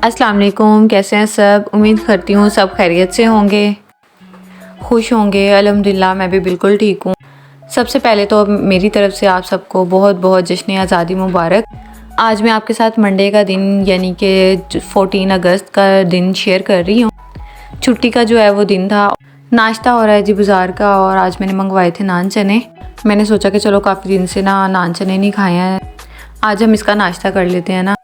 अस्सलाम वालेकुम, कैसे हैं सब। उम्मीद करती हूँ सब खैरियत से होंगे, खुश होंगे। अल्हम्दुलिल्लाह मैं भी बिल्कुल ठीक हूँ। सबसे पहले तो मेरी तरफ से आप सबको बहुत बहुत जश्न आज़ादी मुबारक। आज मैं आपके साथ मंडे का दिन यानी कि 14 अगस्त का दिन शेयर कर रही हूँ। छुट्टी का जो है वो दिन था। नाश्ता हो रहा है जी बाज़ार का, और आज मैंने मंगवाए थे नान चने। मैंने सोचा कि चलो काफ़ी दिन से ना नान चने नहीं खाए हैं, आज हम इसका नाश्ता कर लेते हैं ना।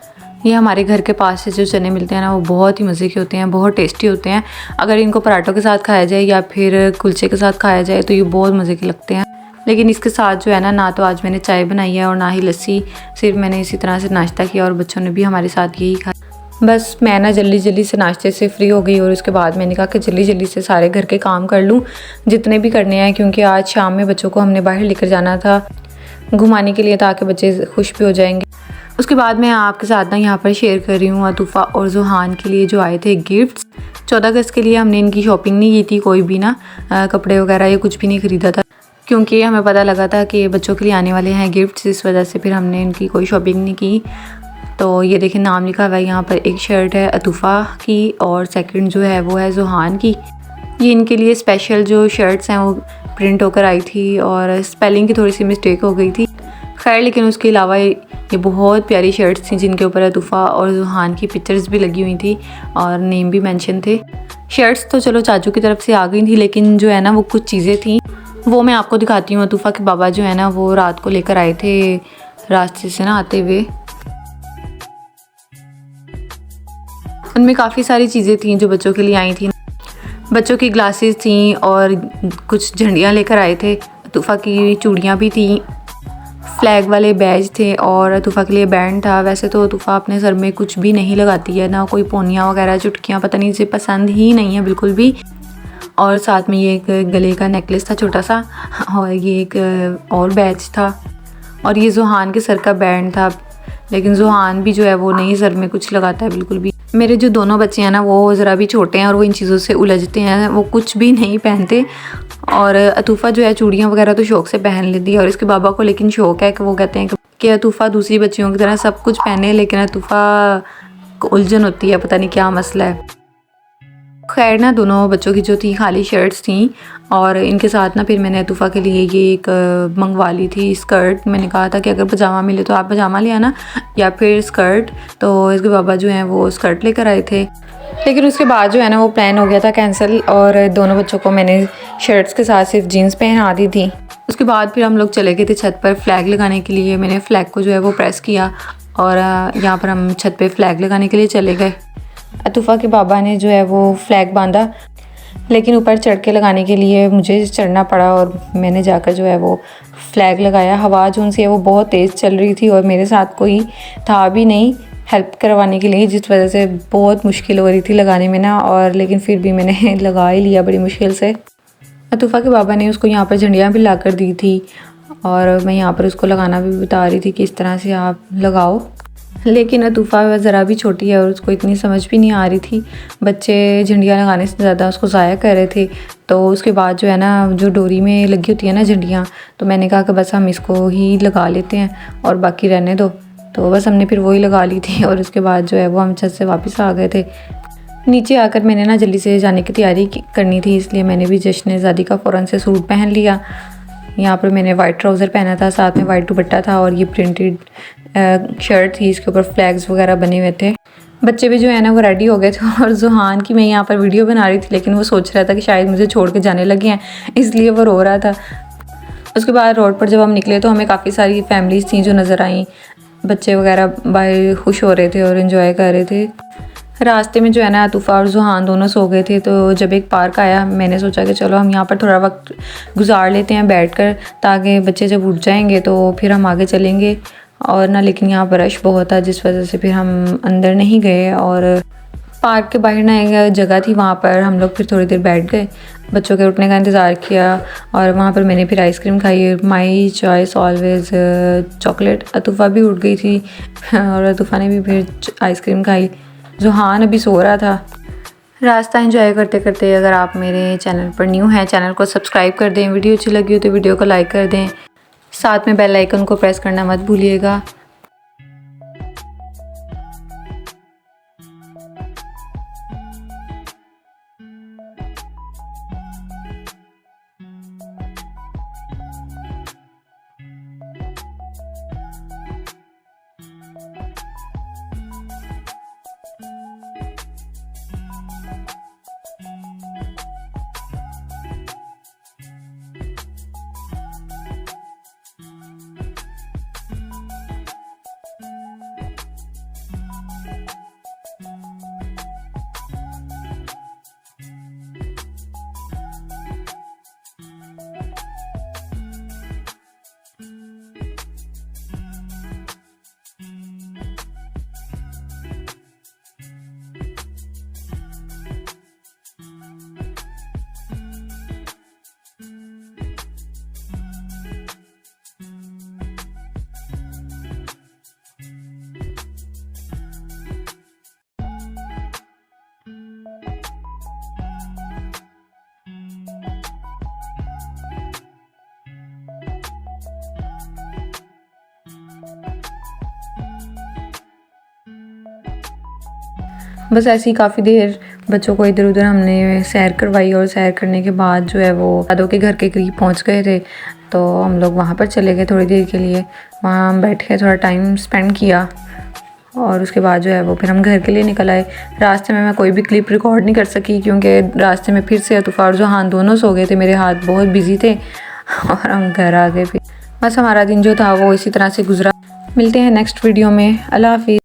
ये हमारे घर के पास से जो चने मिलते हैं ना, वो बहुत ही मज़े के होते हैं, बहुत टेस्टी होते हैं। अगर इनको पराठों के साथ खाया जाए या फिर कुलचे के साथ खाया जाए तो ये बहुत मज़े के लगते हैं। लेकिन इसके साथ जो है ना तो आज मैंने चाय बनाई है और ना ही लस्सी, सिर्फ मैंने इसी तरह से नाश्ता किया और बच्चों ने भी हमारे साथ यही खाया। बस मैं ना जल्दी जल्दी से नाश्ते से फ्री हो गई और उसके बाद मैंने कहा कि जल्दी जल्दी से सारे घर के काम कर लूँ जितने भी करने हैं, क्योंकि आज शाम में बच्चों को हमने बाहर लेकर जाना था घुमाने के लिए, ताकि बच्चे खुश भी हो जाएंगे। उसके बाद मैं आपके साथ ना यहाँ पर शेयर कर रही हूँ अतूफ़ा और ज़ुहान के लिए जो आए थे गिफ्ट्स। 14 अगस्त के लिए हमने इनकी शॉपिंग नहीं की थी, कोई भी ना कपड़े वगैरह ये कुछ भी नहीं ख़रीदा था, क्योंकि हमें पता लगा था कि बच्चों के लिए आने वाले हैं गिफ्ट्स, इस वजह से फिर हमने इनकी कोई शॉपिंग नहीं की। तो ये देखें नाम लिखा हुआ है यहाँ पर। एक शर्ट है अतूफ़ा की और सेकंड जो है वो है ज़ुहान की। ये इनके लिए स्पेशल जो शर्ट्स हैं वो प्रिंट होकर आई थी और स्पेलिंग की थोड़ी सी मिस्टेक हो गई थी, खैर। लेकिन उसके अलावा ये बहुत प्यारी शर्ट्स थी जिनके ऊपर अतूफ़ा और ज़ुहान की पिक्चर्स भी लगी हुई थी और नेम भी मेंशन थे। शर्ट्स तो चलो चाचू की तरफ से आ गई थी, लेकिन जो है ना वो कुछ चीज़ें थी वो मैं आपको दिखाती हूँ। अतूफ़ा के बाबा जो है ना वो रात को लेकर आए थे रास्ते से ना आते हुए। उनमें काफ़ी सारी चीज़ें थी जो बच्चों के लिए आई थी। बच्चों की ग्लासेस थी और कुछ झंडियाँ लेकर आए थे। अतूफ़ा की चूड़ियाँ भी थी, फ्लैग वाले बैज थे और अतूफ़ा के लिए बैंड था। वैसे तो अतूफ़ा अपने सर में कुछ भी नहीं लगाती है, ना कोई पोनियाँ वगैरह चुटकियाँ, पता नहीं, इसे पसंद ही नहीं है बिल्कुल भी। और साथ में ये एक गले का नेकलेस था छोटा सा, और ये एक और बैज था, और ये ज़ुहान के सर का बैंड था। लेकिन ज़ुहान भी जो है वो नहीं सर में कुछ लगाता है बिल्कुल भी। मेरे जो दोनों बच्चे हैं ना वो ज़रा भी छोटे हैं और वो इन चीज़ों से उलझते हैं, वो कुछ भी नहीं पहनते। और अतूफ़ा जो है चूड़ियाँ वगैरह तो शौक़ से पहन लेती है, और इसके बाबा को लेकिन शौक़ है कि वो कहते हैं कि अतूफ़ा दूसरी बच्चियों की तरह सब कुछ पहने, लेकिन अतूफ़ा को उलझन होती है, पता नहीं क्या मसला है। खैर ना दोनों बच्चों की जो थी खाली शर्ट्स थी, और इनके साथ ना फिर मैंने अतूफ़ा के लिए ये एक मंगवा ली थी स्कर्ट। मैंने कहा था कि अगर पजामा मिले तो आप पजामा ले आना या फिर स्कर्ट, तो इसके बाबा जो हैं वो स्कर्ट लेकर आए थे। लेकिन उसके बाद जो है ना वो प्लान हो गया था कैंसिल, और दोनों बच्चों को मैंने शर्ट्स के साथ सिर्फ जीन्स पहना दी थी। उसके बाद फिर हम लोग चले गए थे छत पर फ्लैग लगाने के लिए। मैंने फ्लैग को जो है वो प्रेस किया और यहाँ पर हम छत पे फ्लैग लगाने के लिए चले गए। अतूफ़ा के बाबा ने जो है वो फ्लैग बांधा, लेकिन ऊपर चढ़ के लगाने के लिए मुझे चढ़ना पड़ा और मैंने जाकर जो है वो फ्लैग लगाया। हवा जो उनसे है वो बहुत तेज़ चल रही थी और मेरे साथ कोई था भी नहीं हेल्प करवाने के लिए, जिस वजह से बहुत मुश्किल हो रही थी लगाने में ना। और लेकिन फिर भी मैंने लगा ही लिया बड़ी मुश्किल से। अतूफ़ा के बाबा ने उसको यहाँ पर झंडियाँ भी ला कर दी थी, और मैं यहाँ पर उसको लगाना भी बता रही थी कि इस तरह से आप लगाओ। लेकिन अतूफ़ा ज़रा भी छोटी है और उसको इतनी समझ भी नहीं आ रही थी। बच्चे झंडियाँ लगाने से ज़्यादा उसको ज़ाया कर रहे थे। तो उसके बाद जो है ना जो डोरी में लगी होती है ना झंडियाँ, तो मैंने कहा कि बस हम इसको ही लगा लेते हैं और बाकी रहने दो। तो बस हमने फिर वही लगा ली थी, और उसके बाद जो है वो हम छत से वापस आ गए थे। नीचे आकर मैंने ना जल्दी से जाने की तैयारी करनी थी, इसलिए मैंने भी जश्न आज़ादी का फ़ौरन से सूट पहन लिया। यहाँ पर मैंने वाइट ट्राउज़र पहना था, साथ में वाइट दुपट्टा था, और ये प्रिंटेड शर्ट थी, इसके ऊपर फ्लैग्स वगैरह बने हुए थे। बच्चे भी जो है ना वो रेडी हो गए थे, और ज़ुहान की मैं यहाँ पर वीडियो बना रही थी, लेकिन वो सोच रहा था कि शायद मुझे छोड़ के जाने लगे हैं, इसलिए वो रो रहा था। उसके बाद रोड पर जब हम निकले तो हमें काफ़ी सारी फैमिलीज़ थी जो नज़र आई। बच्चे वगैरह बाहर खुश हो रहे थे और इन्जॉय कर रहे थे। रास्ते में जो है ना अतूफ़ा और ज़ुहान दोनों सो गए थे, तो जब एक पार्क आया मैंने सोचा कि चलो हम यहाँ पर थोड़ा वक्त गुजार लेते हैं बैठकर, ताकि बच्चे जब उठ जाएंगे तो फिर हम आगे चलेंगे। और ना लेकिन यहाँ पर रश बहुत था, जिस वजह से फिर हम अंदर नहीं गए, और पार्क के बाहर ना एक जगह थी, वहाँ पर हम लोग फिर थोड़ी देर बैठ गए, बच्चों के उठने का इंतज़ार किया। और वहाँ पर मैंने फिर आइसक्रीम खाई, माई चॉइस ऑलवेज़ चॉकलेट। अतूफ़ा भी उठ गई थी और अतूफ़ा ने भी फिर आइसक्रीम खाई। ज़ुहान अभी सो रहा था। रास्ता एंजॉय करते करते अगर आप मेरे चैनल पर न्यू हैं, चैनल को सब्सक्राइब कर दें, वीडियो अच्छी लगी हो तो वीडियो को लाइक कर दें, साथ में बेल आइकन को प्रेस करना मत भूलिएगा। बस ऐसे ही काफ़ी देर बच्चों को इधर उधर हमने सैर करवाई और सैर करने के बाद जो है वो दादों के घर के करीब पहुंच गए थे, तो हम लोग वहाँ पर चले गए थोड़ी देर के लिए। वहाँ हम बैठ के थोड़ा टाइम स्पेंड किया और उसके बाद जो है वो फिर हम घर के लिए निकल आए। रास्ते में मैं कोई भी क्लिप रिकॉर्ड नहीं कर सकी क्योंकि रास्ते में फिर से अतुफ़ा और जोहान दोनों सो गए थे, मेरे हाथ बहुत बिजी थे और हम घर आ गए। फिर बस हमारा दिन जो था वो इसी तरह से गुजरा। मिलते हैं नेक्स्ट वीडियो में। अल्लाह हाफिज़।